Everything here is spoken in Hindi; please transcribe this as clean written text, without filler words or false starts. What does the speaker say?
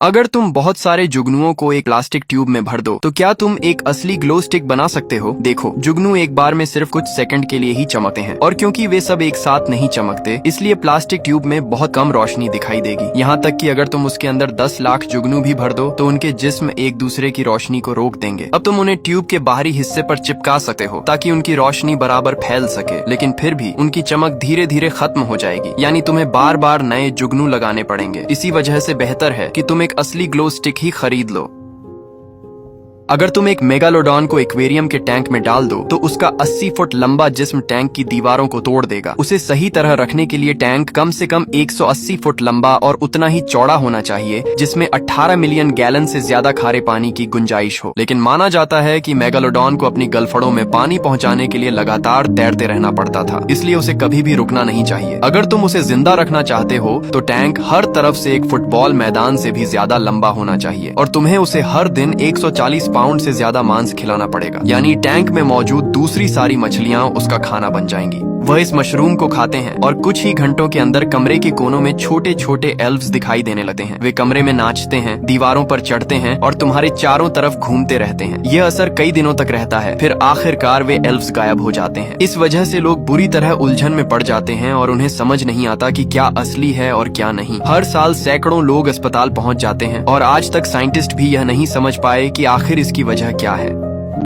अगर तुम बहुत सारे जुगनुओं को एक प्लास्टिक ट्यूब में भर दो तो क्या तुम एक असली ग्लो स्टिक बना सकते हो? देखो, जुगनू एक बार में सिर्फ कुछ सेकंड के लिए ही चमकते हैं और क्योंकि वे सब एक साथ नहीं चमकते, इसलिए प्लास्टिक ट्यूब में बहुत कम रोशनी दिखाई देगी। यहाँ तक कि अगर तुम उसके अंदर 10 लाख जुगनू भी भर दो तो उनके जिस्म एक दूसरे की रोशनी को रोक देंगे। अब तुम उन्हें ट्यूब के बाहरी हिस्से पर चिपका सकते हो ताकि उनकी रोशनी बराबर फैल सके, लेकिन फिर भी उनकी चमक धीरे धीरे खत्म हो जाएगी, यानी तुम्हें बार बार नए जुगनू लगाने पड़ेंगे। इसी वजह से बेहतर है कि तुम एक असली ग्लो स्टिक ही खरीद लो। अगर तुम एक मेगालोडॉन को एक्वेरियम के टैंक में डाल दो तो उसका 80 फुट लंबा जिस्म टैंक की दीवारों को तोड़ देगा। उसे सही तरह रखने के लिए टैंक कम से कम 180 फुट लंबा और उतना ही चौड़ा होना चाहिए, जिसमें 18 मिलियन गैलन से ज्यादा खारे पानी की गुंजाइश हो। लेकिन माना जाता है कि मेगालोडॉन को अपनी गलफड़ों में पानी पहुंचाने के लिए लगातार तैरते रहना पड़ता था, इसलिए उसे कभी भी रुकना नहीं चाहिए। अगर तुम उसे जिंदा रखना चाहते हो तो टैंक हर तरफ से एक फुटबॉल मैदान से भी ज्यादा लंबा होना चाहिए और तुम्हें उसे हर दिन 140 पाउंड से ज्यादा मांस खिलाना पड़ेगा, यानी टैंक में मौजूद दूसरी सारी मछलियां उसका खाना बन जाएंगी। वह इस मशरूम को खाते हैं और कुछ ही घंटों के अंदर कमरे के कोनों में छोटे छोटे एल्व्स दिखाई देने लगते हैं। वे कमरे में नाचते हैं, दीवारों पर चढ़ते हैं और तुम्हारे चारों तरफ घूमते रहते हैं। यह असर कई दिनों तक रहता है, फिर आखिरकार वे एल्व्स गायब हो जाते हैं। इस वजह से लोग बुरी तरह उलझन में पड़ जाते हैं और उन्हें समझ नहीं आता कि क्या असली है और क्या नहीं। हर साल सैकड़ों लोग अस्पताल पहुंच जाते हैं और आज तक साइंटिस्ट भी यह नहीं समझ पाए कि आखिर इसकी वजह क्या है।